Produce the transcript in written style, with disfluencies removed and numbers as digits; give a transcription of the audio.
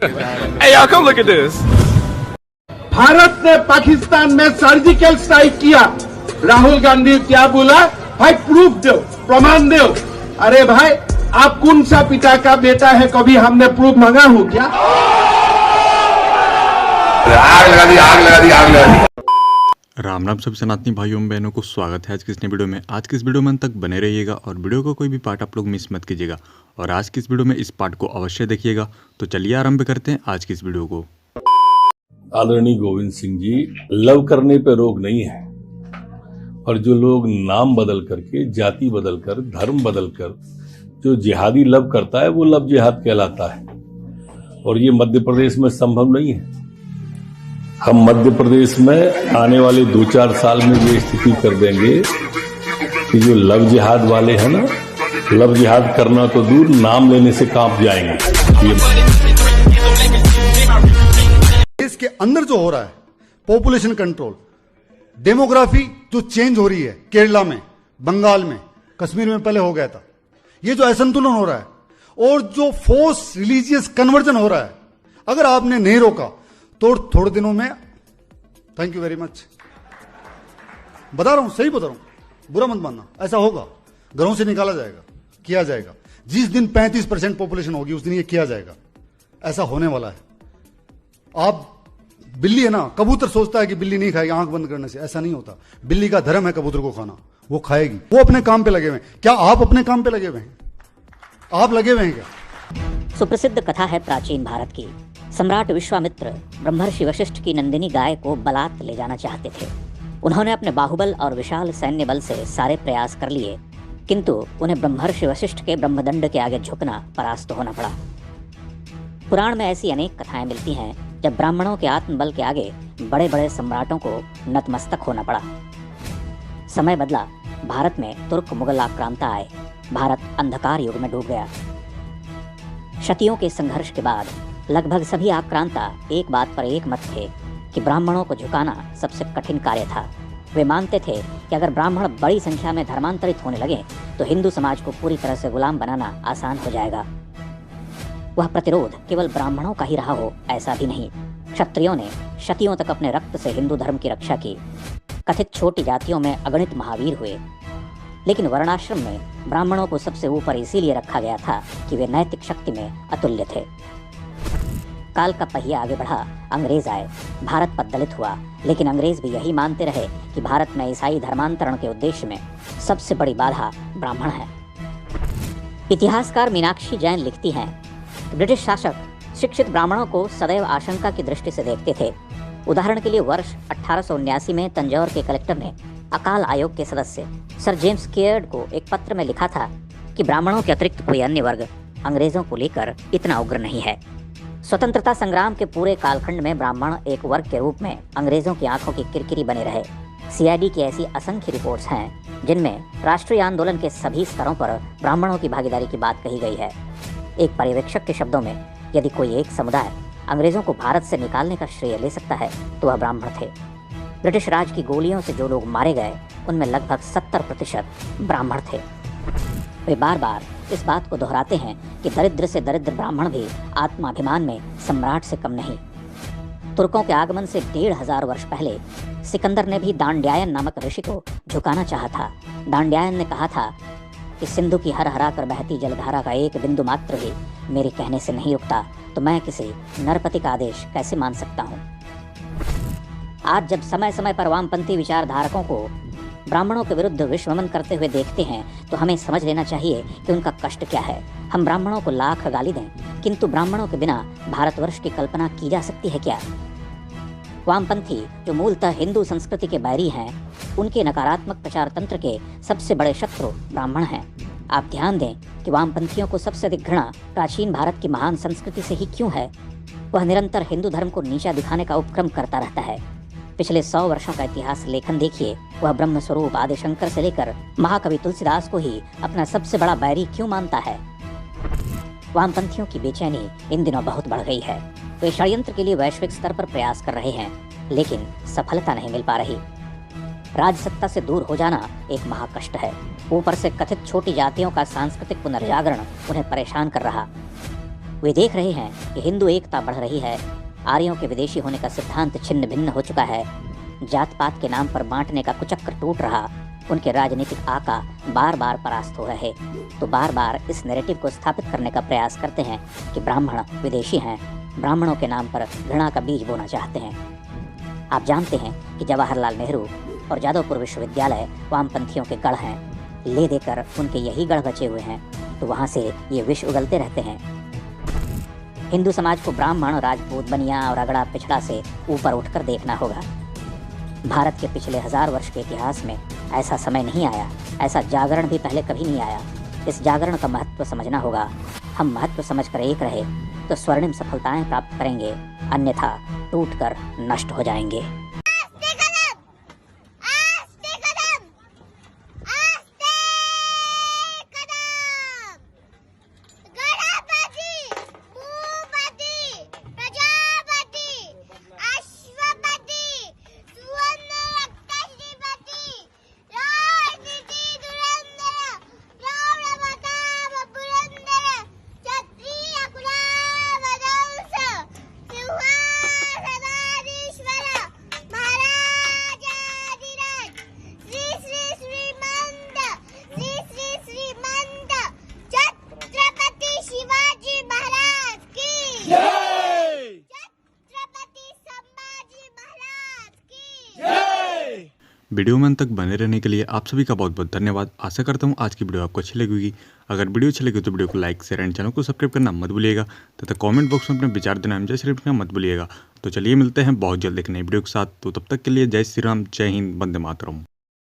Hey, y'all, come look at this. Bharat ने पाकिस्तान में surgical strike किया। राहुल गांधी क्या बोला? भाई प्रूफ दो, प्रमाण दो। अरे भाई, आप कौन सा पिता का बेटा है? कभी हमने प्रूफ मांगा हो क्या? आग लगा दी, आग लगा दी, आग लगा दी। राम राम सब सनातनी भाइयों एवं बहनों को स्वागत है आज की इस नई वीडियो में। आज की इस वीडियो में अंत तक बने रहिएगा और वीडियो का कोई भी पार्ट आप लोग मिस मत कीजिएगा और आज की इस वीडियो में इस पार्ट को अवश्य देखिएगा। तो चलिए आरंभ करते हैं आज की इस वीडियो को। आदरणीय गोविंद सिंह जी, लव करने पे रोक नहीं है और जो लोग नाम बदल करके, जाति बदल कर, धर्म बदल कर जो जिहादी लव करता है वो लव जिहाद कहलाता है और ये मध्य प्रदेश में संभव नहीं है। हम मध्य प्रदेश में आने वाले 2-4 साल में ये स्थिति कर देंगे कि जो लव जिहाद वाले हैं ना, लव जिहाद करना तो दूर, नाम लेने से कांप जाएंगे। देश के अंदर जो हो रहा है, पॉपुलेशन कंट्रोल, डेमोग्राफी जो चेंज हो रही है, केरला में, बंगाल में, कश्मीर में पहले हो गया था, ये जो असंतुलन हो रहा है और जो फोर्स रिलीजियस कन्वर्जन हो रहा है, अगर आपने नहीं रोका तो थोड़े दिनों में, थैंक यू वेरी मच, बता रहा हूं, सही बता रहा हूं, बुरा मत मानना, ऐसा होगा, घरों से निकाला जाएगा, किया जाएगा। जिस दिन 35% पॉपुलेशन होगी उस दिन ये किया जाएगा, ऐसा होने वाला है। आप बिल्ली है ना, कबूतर सोचता है कि बिल्ली नहीं खाएगी आंख बंद करने से, ऐसा नहीं होता। बिल्ली का धर्म है कबूतर को खाना, वो खाएगी, वो अपने काम पे लगे हुए हैं। क्या आप अपने काम पे लगे हुए हैं? आप लगे हुए हैं क्या? सुप्रसिद्ध कथा है प्राचीन भारत की। सम्राट विश्वामित्र ब्रह्मर्षि वशिष्ठ की नंदिनी गाय को बलात् ले जाना चाहते थे। उन्होंने अपने बाहुबल और विशाल सैन्य बल से सारे प्रयास कर लिए, किंतु उन्हें ब्रह्मर्षि वशिष्ठ के ब्रह्मदंड के आगे झुकना, परास्त होना पड़ा। पुराण में ऐसी अनेक कथाएं मिलती हैं जब ब्राह्मणों के आत्मबल के आगे बड़े बड़े सम्राटों को नतमस्तक होना पड़ा। समय बदला, भारत में तुर्क मुगल आक्रांता आए, भारत अंधकार युग में डूब गया। शतियों के संघर्ष के बाद लगभग सभी आक्रांता एक बात पर एक मत थे कि ब्राह्मणों को झुकाना सबसे कठिन कार्य था। वे मानते थे कि अगर ब्राह्मण बड़ी संख्या में धर्मांतरित होने लगे तो हिंदू समाज को पूरी तरह से गुलाम बनाना आसान हो जाएगा। वह प्रतिरोध केवल ब्राह्मणों का ही रहा हो, ऐसा भी नहीं। क्षत्रियों ने शतियों तक अपने रक्त से हिंदू धर्म की रक्षा की। कथित छोटी जातियों में अगणित महावीर हुए, लेकिन वर्णाश्रम में ब्राह्मणों को सबसे ऊपर इसीलिए रखा गया था कि वे नैतिक शक्ति में अतुल्य थे। काल का पहिया आगे बढ़ा, अंग्रेज आए, भारत पद्दलित हुआ, लेकिन अंग्रेज भी यही मानते रहे कि भारत में ईसाई धर्मांतरण के उद्देश्य में सबसे बड़ी बाधा ब्राह्मण है। इतिहासकार मीनाक्षी जैन लिखती हैं, ब्रिटिश शासक शिक्षित ब्राह्मणों को सदैव आशंका की दृष्टि से देखते थे। उदाहरण के लिए वर्ष 1879 में तंजौर के कलेक्टर ने अकाल आयोग के सदस्य सर जेम्स केयर्ड को एक पत्र में लिखा था कि ब्राह्मणों के अतिरिक्त कोई अन्य वर्ग अंग्रेजों को लेकर इतना उग्र नहीं है। स्वतंत्रता संग्राम के पूरे कालखंड में ब्राह्मण एक वर्ग के रूप में अंग्रेजों की आंखों की किरकिरी बने रहे। सीआईडी की ऐसी असंख्य रिपोर्ट्स हैं जिनमें राष्ट्रीय आंदोलन के सभी स्तरों पर ब्राह्मणों की भागीदारी की बात कही गई है। एक पर्यवेक्षक के शब्दों में, यदि कोई एक समुदाय अंग्रेजों को भारत से निकालने का श्रेय ले सकता है तो वह ब्राह्मण थे। ब्रिटिश राज की गोलियों से जो लोग मारे गए उनमें लगभग 70% ब्राह्मण थे। वे बार बार इस बात को दोहराते हैं कि दरिद्र से दरिद्र ब्राह्मण भी आत्माभिमान में सम्राट से कम नहीं। तुर्कों के आगमन से 1500 वर्ष पहले सिकंदर ने भी दांड्यायन नामक ऋषि को झुकाना चाहा था। दांड्यायन ने कहा था कि सिंधु की हर हरा कर बहती जलधारा का एक बिंदु मात्र भी मेरे कहने से नहीं रुकता, तो मैं किसी नरपति का आदेश कैसे मान सकता हूँ। आज जब समय समय पर वामपंथी विचारधारकों को ब्राह्मणों के विरुद्ध विश्वमन करते हुए देखते हैं तो हमें समझ लेना चाहिए कि उनका कष्ट क्या है। हम ब्राह्मणों को लाख गाली दें, किंतु ब्राह्मणों के बिना भारतवर्ष की कल्पना की जा सकती है क्या? वामपंथी जो मूलतः हिंदू संस्कृति के बैरी हैं, उनके नकारात्मक प्रचार तंत्र के सबसे बड़े शत्रु ब्राह्मण हैं। आप ध्यान दें कि वामपंथियों को सबसे अधिक घृणा प्राचीन भारत की महान संस्कृति से ही क्यों है? वह निरंतर हिंदू धर्म को नीचा दिखाने का उपक्रम करता रहता है। पिछले 100 वर्षों का इतिहास लेखन देखिए, वह ब्रह्म स्वरूप आदि शंकर से लेकर महाकवि तुलसीदास को ही अपना सबसे बड़ा बैरी क्यों मानता है? वामपंथियों की बेचैनी इन दिनों बहुत बढ़ गई है। वे षड्यंत्र के लिए वैश्विक स्तर पर प्रयास कर रहे हैं, लेकिन सफलता नहीं मिल पा रही। राजसत्ता से दूर हो जाना एक महाकष्ट है। ऊपर से कथित छोटी जातियों का सांस्कृतिक पुनर्जागरण उन्हें परेशान कर रहा। वे देख रहे हैं कि हिंदू एकता बढ़ रही है, आर्यों के विदेशी होने का सिद्धांत छिन्न भिन्न हो चुका है, जात पात के नाम पर बांटने का कुचक्र टूट रहा, उनके राजनीतिक आका बार बार परास्त हो रहे, तो बार बार इस नैरेटिव को स्थापित करने का प्रयास करते हैं कि ब्राह्मण विदेशी हैं, ब्राह्मणों के नाम पर घृणा का बीज बोना चाहते हैं। आप जानते हैं कि जवाहरलाल नेहरू और जादवपुर विश्वविद्यालय वामपंथियों के गढ़ हैं, ले देकर उनके यही गढ़ बचे हुए हैं, तो वहाँ से ये विष उगलते रहते हैं। हिंदू समाज को ब्राह्मण, राजपूत, बनिया और अगड़ा पिछड़ा से ऊपर उठकर देखना होगा। भारत के पिछले 1000 वर्ष के इतिहास में ऐसा समय नहीं आया, ऐसा जागरण भी पहले कभी नहीं आया। इस जागरण का महत्व समझना होगा। हम महत्व समझकर एक रहे तो स्वर्णिम सफलताएं प्राप्त करेंगे, अन्यथा टूटकर नष्ट हो जाएंगे। वीडियो में अंत तक बने रहने के लिए आप सभी का बहुत बहुत धन्यवाद। आशा करता हूँ आज की वीडियो आपको अच्छी लगी होगी। अगर वीडियो अच्छी लगी तो वीडियो को लाइक, शेयर एंड चैनल को सब्सक्राइब करना मत भूलिएगा तथा कमेंट बॉक्स में अपने विचार देना जय श्री राम मत भूलिएगा। तो चलिए मिलते हैं बहुत जल्द एक नई वीडियो के साथ। तो तब तक के लिए जय श्री राम, जय हिंद, वंदे मातरम।